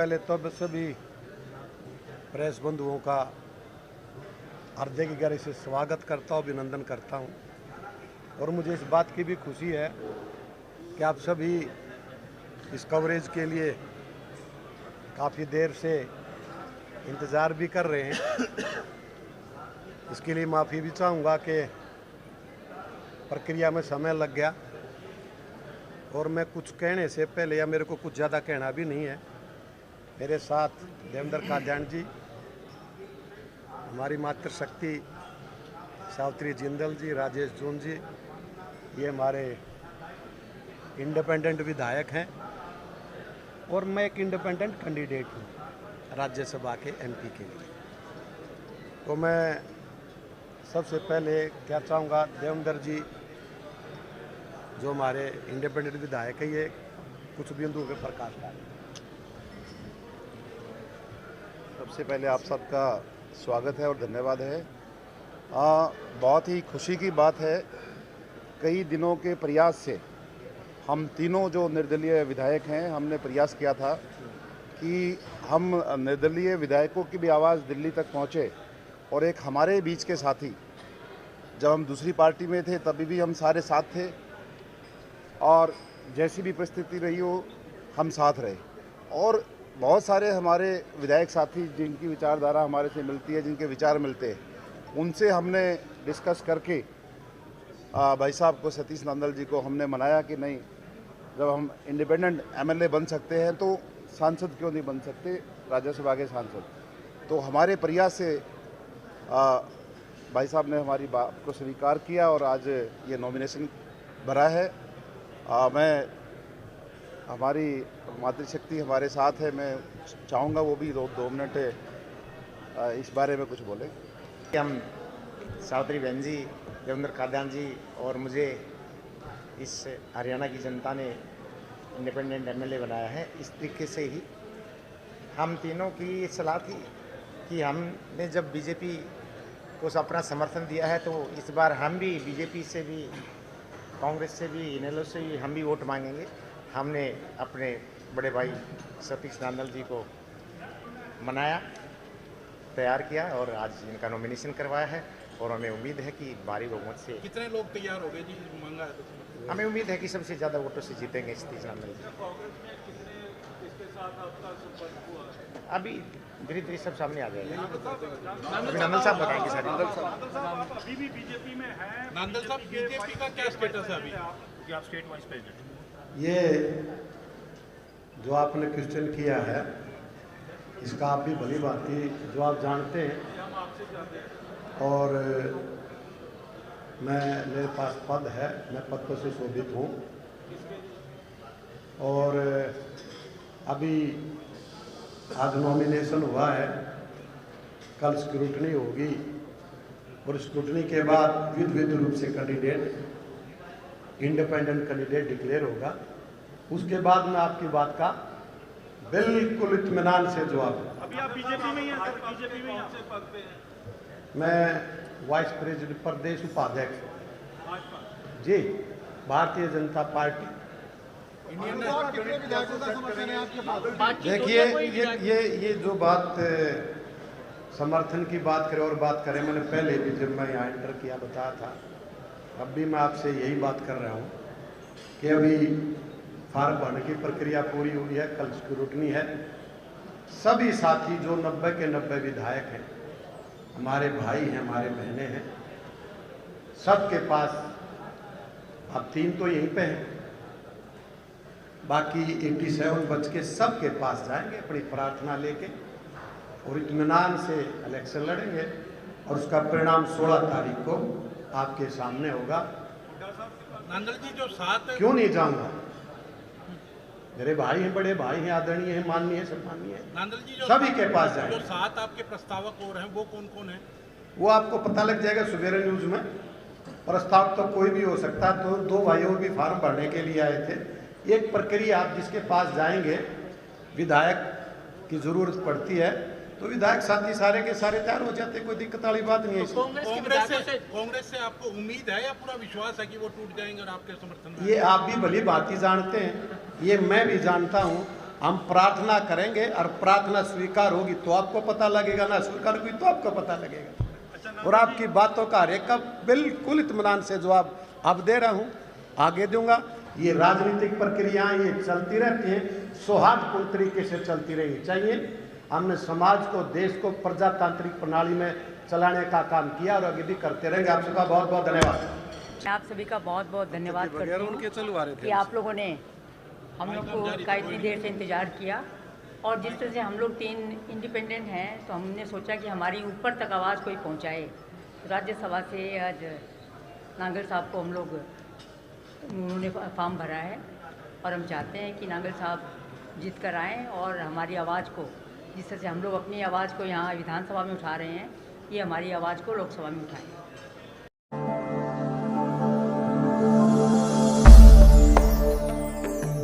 पहले तो सभी प्रेस बंधुओं का हृदय की गहराई से स्वागत करता हूँ, अभिनंदन करता हूँ। और मुझे इस बात की भी खुशी है कि आप सभी इस कवरेज के लिए काफ़ी देर से इंतज़ार भी कर रहे हैं। इसके लिए माफ़ी भी चाहूँगा कि प्रक्रिया में समय लग गया और मैं कुछ कहने से पहले या मेरे को कुछ ज़्यादा कहना भी नहीं है। मेरे साथ देवेंद्र कादियानी जी, हमारी मातृशक्ति सावित्री जिंदल जी, राजेश जून जी, ये हमारे इंडिपेंडेंट विधायक हैं और मैं एक इंडिपेंडेंट कैंडिडेट हूँ राज्यसभा के एमपी के लिए। तो मैं सबसे पहले क्या चाहूँगा, देवेंद्र जी जो हमारे इंडिपेंडेंट विधायक है, ये कुछ बिंदुओं पे प्रकाश डालें। सबसे पहले आप सबका स्वागत है और धन्यवाद है। बहुत ही खुशी की बात है, कई दिनों के प्रयास से हम तीनों जो निर्दलीय विधायक हैं, हमने प्रयास किया था कि हम निर्दलीय विधायकों की भी आवाज़ दिल्ली तक पहुंचे। और एक हमारे बीच के साथी, जब हम दूसरी पार्टी में थे तभी भी हम सारे साथ थे और जैसी भी परिस्थिति रही हो हम साथ रहे। और बहुत सारे हमारे विधायक साथी जिनकी विचारधारा हमारे से मिलती है, जिनके विचार मिलते हैं, उनसे हमने डिस्कस करके भाई साहब को, सतीश नांदल जी को हमने मनाया कि नहीं, जब हम इंडिपेंडेंट एमएलए बन सकते हैं तो सांसद क्यों नहीं बन सकते, राज्यसभा के सांसद। तो हमारे प्रयास से भाई साहब ने हमारी बात को स्वीकार किया और आज ये नॉमिनेशन भरा है। मैं, हमारी मातृशक्ति हमारे साथ है, मैं चाहूँगा वो भी दो मिनट इस बारे में कुछ बोलें। हम सावित्री बहन जी, देवेंद्र कादियानी जी और मुझे इस हरियाणा की जनता ने इंडिपेंडेंट एमएलए बनाया है। इस तरीके से ही हम तीनों की ये सलाह थी कि हमने जब बीजेपी को अपना समर्थन दिया है तो इस बार हम भी बीजेपी से भी, कांग्रेस से भी, इनेलो से भी हम भी वोट मांगेंगे। हमने अपने बड़े भाई सतीश नांदल जी को मनाया, तैयार किया और आज इनका नॉमिनेशन करवाया है। और हमें उम्मीद है कि भारी बहुमत से। कितने लोग तैयार हो गए जी मांगा है तो? हमें उम्मीद है कि सबसे ज़्यादा वोटों से जीतेंगे सतीश नांदल जी। अभी धीरे धीरे सब सामने आ जाएगा। अभी नांदल साहब बताएंगे सर। अभी भी बीजेपी में है। नांदल साहब, बीजेपी का क्या स्टेटस है अभी? आप स्टेट वाइस प्रेसिडेंट। ये जो आपने क्वेश्चन किया है, इसका आप भी भली भांति जो आप जानते हैं, और मेरे पास पद है, मैं पद पर सुशोभित हूँ। और अभी आज नॉमिनेशन हुआ है, कल स्क्रूटनी होगी और स्क्रूटनी के बाद विधिवत रूप से कैंडिडेट, इंडिपेंडेंट कैंडिडेट डिक्लेयर होगा। उसके बाद मैं आपकी बात का बिल्कुल इत्मीनान से जवाब दूंगा। अभी आप बीजेपी में ही हैं सर? बीजेपी में आपसे पद पे हैं? मैं वाइस प्रेसिडेंट, प्रदेश उपाध्यक्ष जी, भारतीय जनता पार्टी। देखिए, ये जो बात समर्थन की बात करें और बात करें, मैंने पहले भी जब मैं यहाँ एंटर किया बताया था, अब भी मैं आपसे यही बात कर रहा हूँ कि अभी फार्म भरने की प्रक्रिया पूरी हुई है, कल स्क्रूटनी है। सभी साथी जो 90 के 90 विधायक हैं, हमारे भाई हैं, हमारे बहनें हैं, सबके पास, अब 3 तो यहीं पे हैं, बाकी 87 बच के सबके पास जाएंगे अपनी प्रार्थना लेके और इत्मीनान से इलेक्शन लड़ेंगे और उसका परिणाम 16 तारीख को आपके सामने होगा। नांदल जी जो 7, क्यों नहीं जाऊंगा, मेरे भाई हैं, बड़े भाई हैं, आदरणीय हैं, माननीय है, सम्मानीय है। नांदल जी जो सभी के पास जाएंगे। जो 7 आपके प्रस्तावक हो रहे हैं वो कौन कौन है? वो आपको पता लग जाएगा सवेरे न्यूज में। प्रस्ताव तो कोई भी हो सकता है। तो 2 भाइयों भी फार्म भरने के लिए आए थे। एक प्रक्रिया, आप जिसके पास जाएंगे, विधायक की जरूरत पड़ती है तो विधायक साथी सारे के सारे तैयार हो जाते, कोई दिक्कत वाली बात नहीं है। कांग्रेस से आपको उम्मीद है या पूरा विश्वास है कि वो टूट जाएंगे और आपके समर्थन में? ये आप भी भली भांति जानते हैं, ये मैं भी जानता हूँ हम प्रार्थना करेंगे और प्रार्थना स्वीकार होगी तो आपको पता लगेगा, ना स्वीकार होगी तो आपको पता लगेगा। और आपकी बातों का हर एक का बिल्कुल इत्मीनान से जवाब अब दे रहा हूँ, आगे दूंगा। ये राजनीतिक प्रक्रियाएं ये चलती रहती हैं, सौहार्दपूर्ण तरीके से चलती रहनी चाहिए। हमने समाज को, देश को प्रजातांत्रिक प्रणाली में चलाने का काम किया और आगे भी करते रहेंगे। आप सबका बहुत बहुत धन्यवाद। मैं आप सभी का बहुत बहुत धन्यवाद करती हूँ कि आप लोगों ने हम लोग को का इतनी देर से इंतज़ार किया। और जिस तरह से हम लोग 3 इंडिपेंडेंट हैं तो हमने सोचा कि हमारी ऊपर तक आवाज़ कोई पहुँचाए। राज्यसभा से आज नांगल साहब को हम लोग उन्होंने फॉर्म भरा है और हम चाहते हैं कि नांगल साहब जीत कर आएँ और हमारी आवाज़ को, जिस तरह से हम लोग अपनी आवाज़ को यहाँ विधानसभा में उठा रहे हैं, ये हमारी आवाज़ को लोकसभा में उठाएं।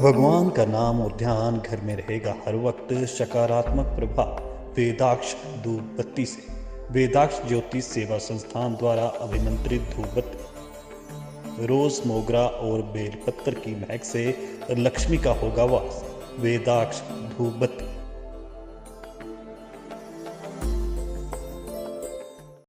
भगवान का नाम और ध्यान घर में रहेगा हर वक्त। सकारात्मक प्रभाव वेदाक्ष धूप बत्ती से। वेदाक्ष ज्योतिष सेवा संस्थान द्वारा अभिमंत्रित धूप बत्ती रोज, मोगरा और बेलपत्र की महक से लक्ष्मी का होगा वास। वेदाक्ष धूप बत्ती।